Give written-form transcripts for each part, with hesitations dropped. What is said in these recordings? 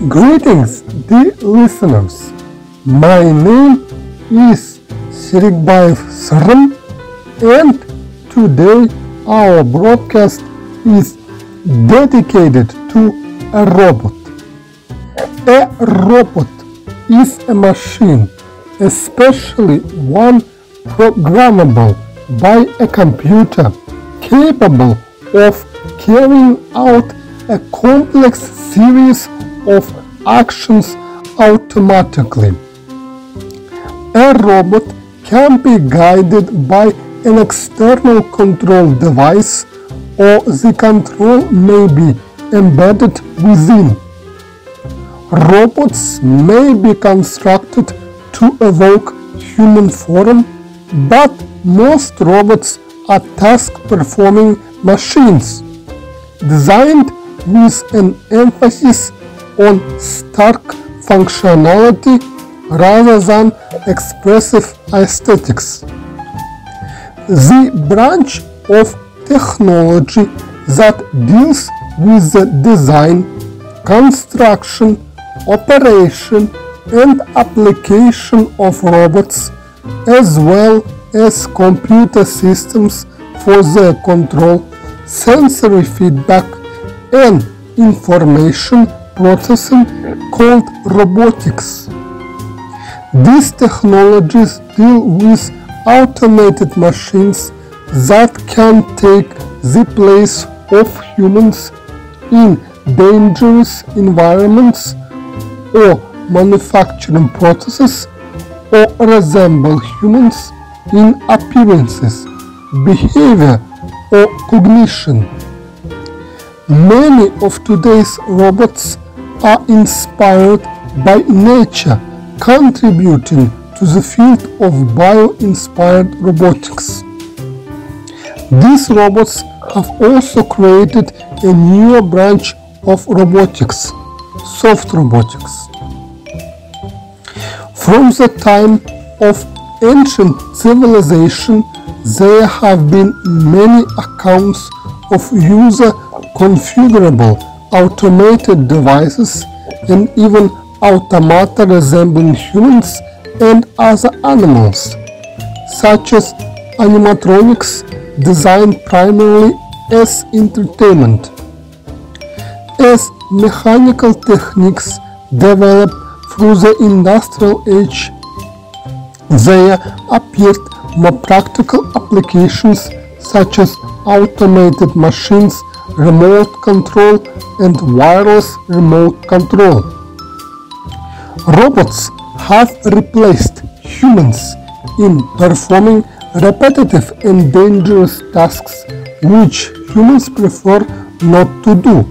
Greetings, dear listeners. My name is Serikbayev Syrym, and today our broadcast is dedicated to a robot. A robot is a machine, especially one programmable by a computer, capable of carrying out a complex series of actions automatically. A robot can be guided by an external control device, or the control may be embedded within. Robots may be constructed to evoke human form, but most robots are task-performing machines, designed with an emphasis on stark functionality rather than expressive aesthetics. The branch of technology that deals with the design, construction, operation, and application of robots, as well as computer systems for their control, sensory feedback, and information processing, called robotics. These technologies deal with automated machines that can take the place of humans in dangerous environments or manufacturing processes, or resemble humans in appearances, behavior, or cognition. Many of today's robots are inspired by nature, contributing to the field of bio-inspired robotics. These robots have also created a newer branch of robotics, soft robotics. From the time of ancient civilization, there have been many accounts of user-configurable automated devices and even automata resembling humans and other animals, such as animatronics designed primarily as entertainment. As mechanical techniques developed through the industrial age, there appeared more practical applications such as automated machines, remote control, and wireless remote control. Robots have replaced humans in performing repetitive and dangerous tasks which humans prefer not to do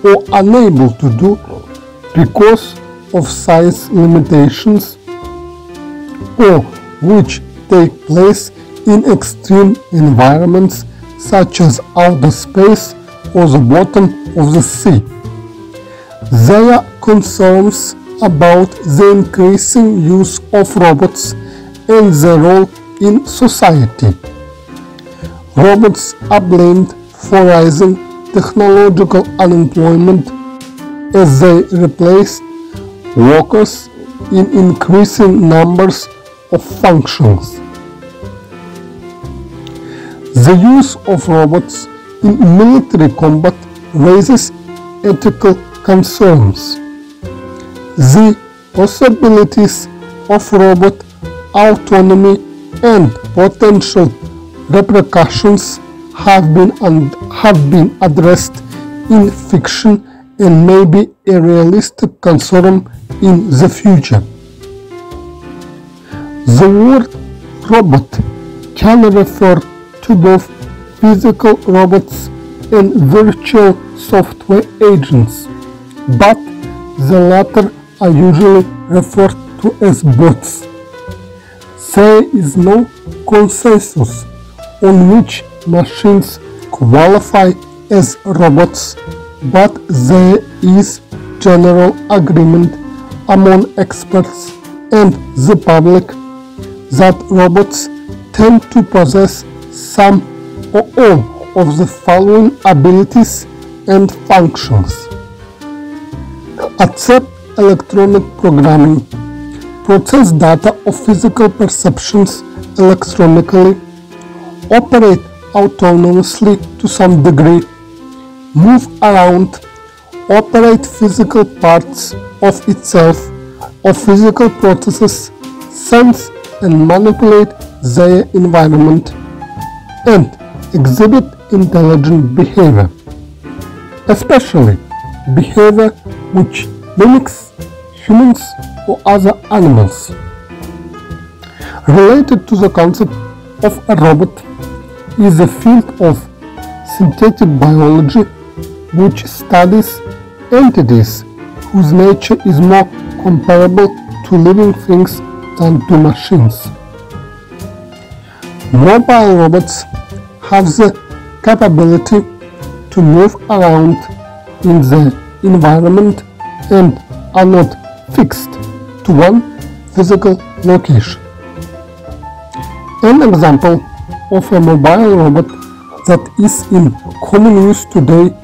or unable to do because of size limitations, or which take place in extreme environments such as outer space or the bottom of the sea. There are concerns about the increasing use of robots and their role in society. Robots are blamed for rising technological unemployment as they replace workers in increasing numbers of functions. The use of robots in military combat raises ethical concerns. The possibilities of robot autonomy and potential repercussions have been addressed in fiction and may be a realistic concern in the future. The word robot can refer to both physical robots and virtual software agents, but the latter are usually referred to as bots. There is no consensus on which machines qualify as robots, but there is general agreement among experts and the public that robots tend to possess some or all of the following abilities and functions. At accept electronic programming, process data of physical perceptions electronically, operate autonomously to some degree, move around, operate physical parts of itself or physical processes, sense and manipulate their environment, and exhibit intelligent behavior, especially behavior which mimics humans or other animals. Related to the concept of a robot is the field of synthetic biology, which studies entities whose nature is more comparable to living things than to machines. Mobile robots have the capability to move around in the environment and are not fixed to one physical location. An example of a mobile robot that is in common use today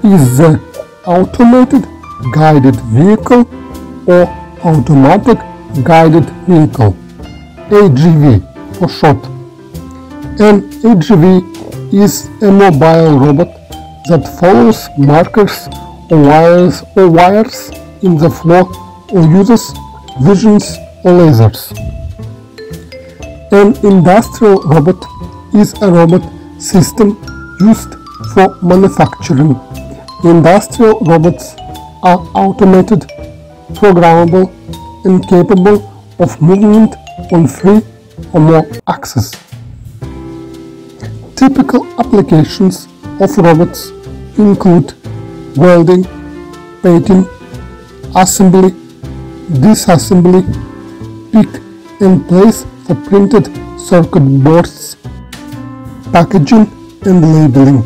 is the automated guided vehicle or automatic guided vehicle, AGV for short. An AGV is a mobile robot that follows markers or wires in the floor or uses visions or lasers. An industrial robot is a robot system used for manufacturing. Industrial robots are automated, programmable, and capable of movement on 3 or more axes. Typical applications of robots include welding, painting, assembly, disassembly, pick and place for printed circuit boards, packaging and labeling,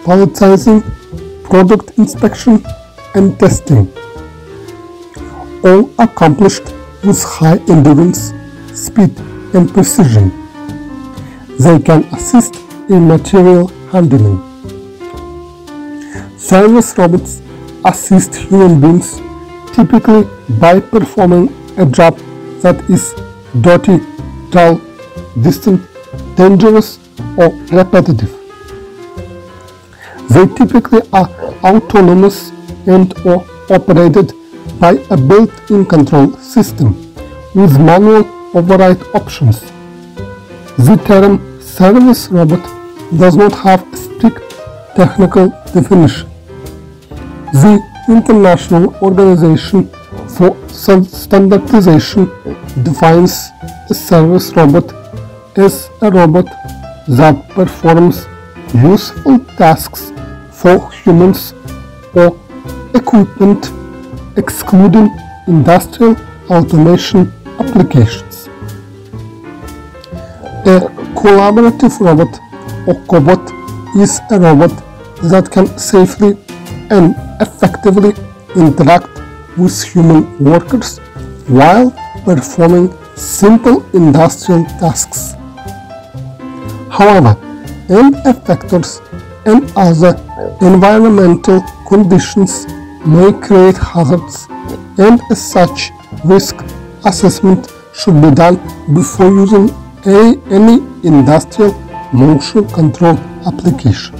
palletizing, product inspection and testing, all accomplished with high endurance, speed and precision. They can assist in material handling. Service robots assist human beings typically by performing a job that is dirty, dull, distant, dangerous or repetitive. They typically are autonomous and or operated by a built-in control system with manual override options. The term service robot does not have a strict technical definition. The International Organization for Standardization defines a service robot as a robot that performs useful tasks for humans or equipment, excluding industrial automation applications. A collaborative robot or cobot is a robot that can safely and effectively interact with human workers while performing simple industrial tasks. However, end effectors and other environmental conditions may create hazards, and as such, risk assessment should be done before using any industrial motion control application.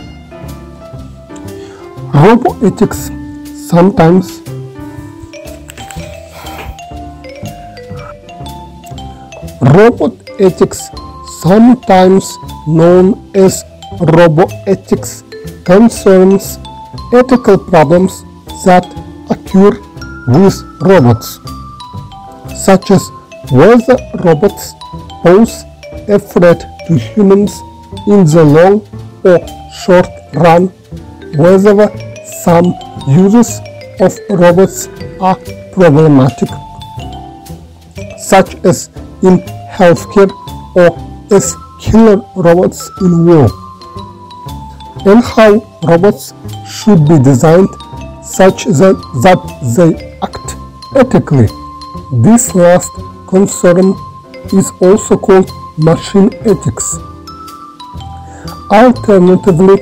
Roboethics, sometimes known as roboethics, concerns ethical problems that occur with robots, such as whether robots pose a threat to humans in the long or short run, whether some uses of robots are problematic, such as in healthcare or as killer robots in war, and how robots should be designed such that they act ethically. This last concern is also called machine ethics. Alternatively,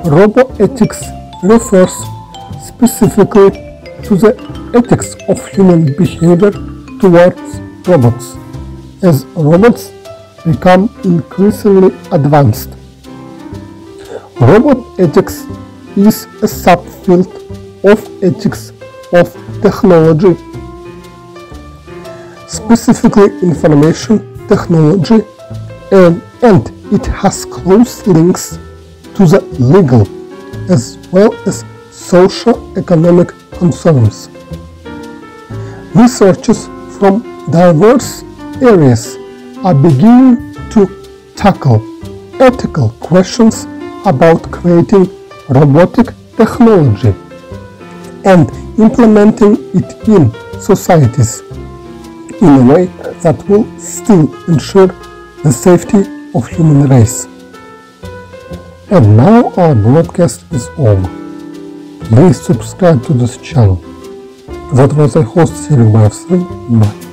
roboethics refers specifically to the ethics of human behavior towards robots, as robots become increasingly advanced. Robot ethics is a subfield of ethics of technology, specifically information technology, and it has close links to the legal as well as socio-economic concerns. Researchers from diverse areas are beginning to tackle ethical questions about creating robotic technology and implementing it in societies in a way that will still ensure the safety of human race. And now our broadcast is over. Please subscribe to this channel. That was your host Serikbayev Syrym. Bye.